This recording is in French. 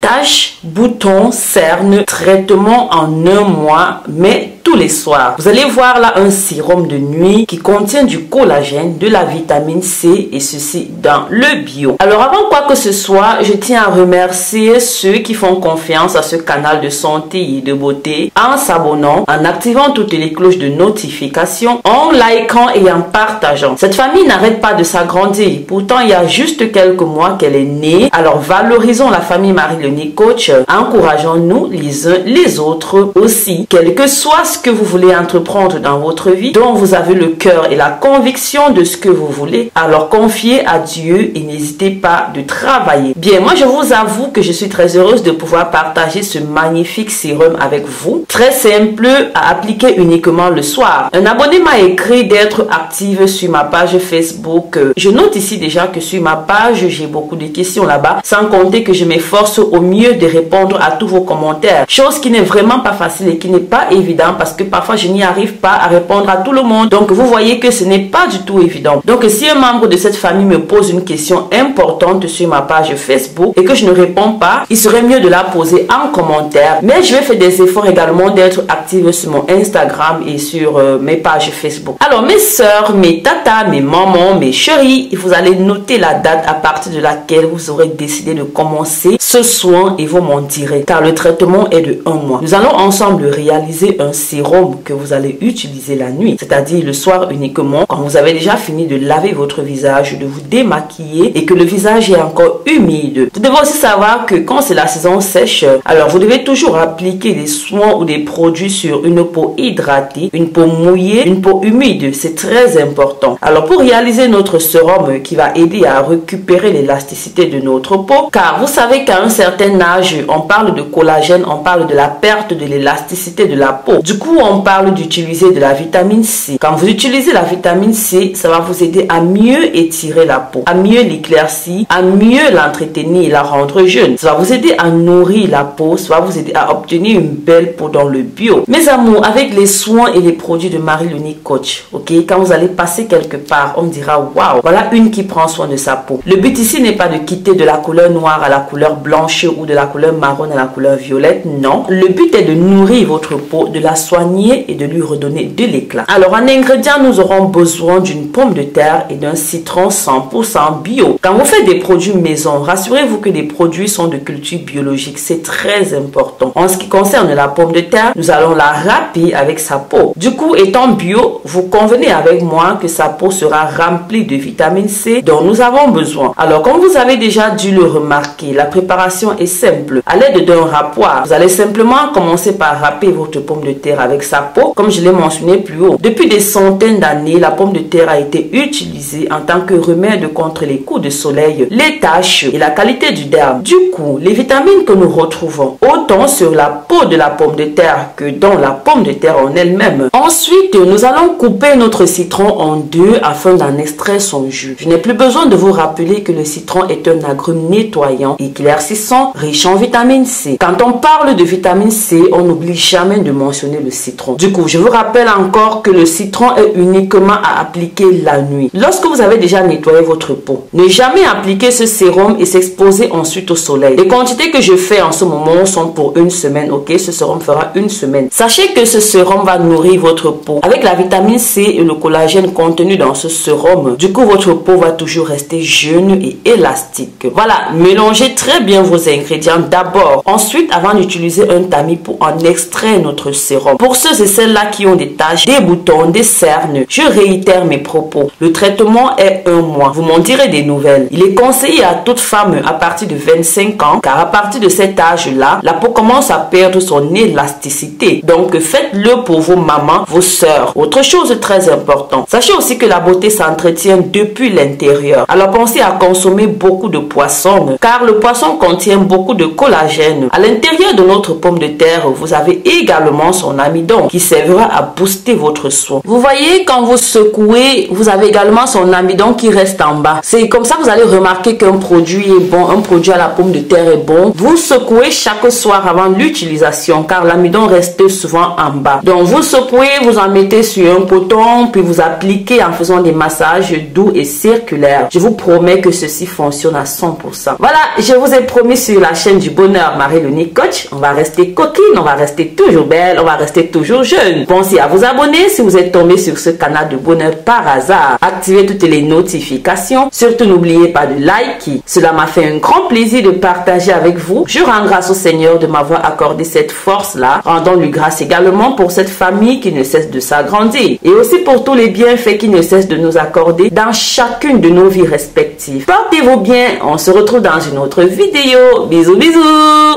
taches, boutons, cernes, traitement en un mois, mais tous les soirs. Vous allez voir là un sérum de nuit qui contient du collagène, de la vitamine C et ceci dans le bio. Alors avant quoi que ce soit, je tiens à remercier ceux qui font confiance à ce canal de santé et de beauté en s'abonnant, en activant toutes les cloches de notification, en likant et en partageant. Cette famille n'arrête pas de s'agrandir. Pourtant, il y a juste quelques mois qu'elle est née. Alors valorisons la famille Marie-Léonie Coach, encourageons-nous les uns les autres aussi. Quel que soit ce que vous voulez entreprendre dans votre vie, dont vous avez le cœur et la conviction de ce que vous voulez, alors confiez à Dieu et n'hésitez pas de travailler. Bien, moi je vous avoue que je suis très heureuse de pouvoir partager ce magnifique sérum avec vous. Très simple à appliquer uniquement le soir. Un abonné m'a écrit d'être active sur ma page Facebook. Je note ici déjà que sur ma page, j'ai beaucoup de questions là-bas, sans compter que je m'efforce au mieux de répondre à tous vos commentaires. Chose qui n'est vraiment pas facile et qui n'est pas évident parce que parfois je n'y arrive pas à répondre à tout le monde. Donc vous voyez que ce n'est pas du tout évident. Donc si un membre de cette famille me pose une question importante sur ma page Facebook et que je ne réponds pas, il serait mieux de la poser en commentaire. Mais je vais faire des efforts également d'être active sur mon Instagram et sur mes pages Facebook. Alors mes soeurs, mes tatas, mes mamans, mes chéris, vous allez noter la date à partir de laquelle vous aurez décidé de commencer ce soin et vous m'en direz, car le traitement est de 1 mois. Nous allons ensemble réaliser un sérum que vous allez utiliser la nuit, c'est-à-dire le soir uniquement, quand vous avez déjà fini de laver votre visage, de vous démaquiller et que le visage est encore humide. Vous devez aussi savoir que quand c'est la saison sèche, alors vous devez toujours appliquer des soins ou des produits sur une peau hydratée, une peau mouillée, une peau humide. C'est très important. Alors pour réaliser notre sérum qui va aider à récupérer l'élasticité de notre peau, car vous savez qu'à un certain âge, on parle de collagène, on parle de la perte de l'élasticité de la peau. Du coup, on parle d'utiliser de la vitamine C. Quand vous utilisez la vitamine C, ça va vous aider à mieux étirer la peau, à mieux l'éclaircir, à mieux l'entretenir et la rendre jeune. Ça va vous aider à nourrir la peau, ça va vous aider à obtenir une belle peau dans le bio. Mes amours, avec les soins et les produits de Marie-Léonie Coach, ok, quand vous allez passer quelque part, on dira waouh, voilà une qui prend soin de sa peau. Le but ici n'est pas de quitter de la couleur noire à la couleur blanche ou de la couleur marron à la couleur violette, non. Le but est de nourrir votre peau, de la soigner et de lui redonner de l'éclat. Alors en ingrédients, nous aurons besoin d'une pomme de terre et d'un citron 100% bio. Quand vous faites des produits maison, rassurez-vous que les produits sont de culture biologique, c'est très important. En ce qui concerne la pomme de terre, nous allons la râper avec sa peau. Du coup, étant bio, vous convenez avec moi que sa peau sera remplie de vitamine C dont nous avons besoin. Alors comme vous avez déjà dû le remarquer, la préparation est simple. À l'aide d'un râpoir, vous allez simplement commencer par râper votre pomme de terre avec sa peau, comme je l'ai mentionné plus haut. Depuis des centaines d'années, la pomme de terre a été utilisée en tant que remède contre les coups de soleil, les taches et la qualité du derme. Du coup, les vitamines que nous retrouvons autant sur la peau de la pomme de terre que dans la pomme de terre en elle-même. Ensuite, nous allons couper notre citron en deux afin d'en extraire son jus. Je n'ai plus besoin de vous rappeler que le citron est un agrume nettoyant, éclaircissant, riche en vitamine C. Quand on parle de vitamine C, on n'oublie jamais de mentionner le citron. Du coup, je vous rappelle encore que le citron est uniquement à appliquer la nuit. Lorsque vous avez déjà nettoyé votre peau, ne jamais appliquer ce sérum et s'exposer ensuite au soleil. Les quantités que je fais en ce moment sont pour une semaine, ok? Ce sérum fera une semaine. Sachez que ce sérum va nourrir votre peau avec la vitamine C et le collagène contenu dans ce sérum. Du coup, votre peau va toujours rester jeune et élastique. Voilà, mélangez très bien vos ingrédients d'abord. Ensuite, avant d'utiliser un tamis pour en extraire notre sérum. Pour ceux et celles-là qui ont des taches, des boutons, des cernes, je réitère mes propos. Le traitement est 1 mois. Vous m'en direz des nouvelles. Il est conseillé à toute femme à partir de 25 ans, car à partir de cet âge-là, la peau commence à perdre son élasticité. Donc, faites-le pour vos mamans, vos sœurs. Autre chose très importante. Sachez aussi que la beauté s'entretient depuis l'intérieur. Alors, pensez à consommer beaucoup de poissons, car le poisson contient beaucoup de collagène. À l'intérieur de notre pomme de terre, vous avez également son son amidon qui servira à booster votre soin. Vous voyez, quand vous secouez, vous avez également son amidon qui reste en bas. C'est comme ça que vous allez remarquer qu'un produit est bon, un produit à la pomme de terre est bon. Vous secouez chaque soir avant l'utilisation car l'amidon reste souvent en bas. Donc vous secouez, vous en mettez sur un coton, puis vous appliquez en faisant des massages doux et circulaires. Je vous promets que ceci fonctionne à 100%. Voilà, je vous ai promis sur la chaîne du bonheur Marie-Léonie Coach, on va rester coquine, on va rester toujours belle, on va rester toujours jeune. Pensez à vous abonner si vous êtes tombé sur ce canal de bonheur par hasard. Activez toutes les notifications. Surtout n'oubliez pas de liker. Cela m'a fait un grand plaisir de partager avec vous. Je rends grâce au Seigneur de m'avoir accordé cette force-là. Rendons-lui grâce également pour cette famille qui ne cesse de s'agrandir. Et aussi pour tous les bienfaits qu'il ne cesse de nous accorder dans chacune de nos vies respectives. Portez-vous bien. On se retrouve dans une autre vidéo. Bisous, bisous.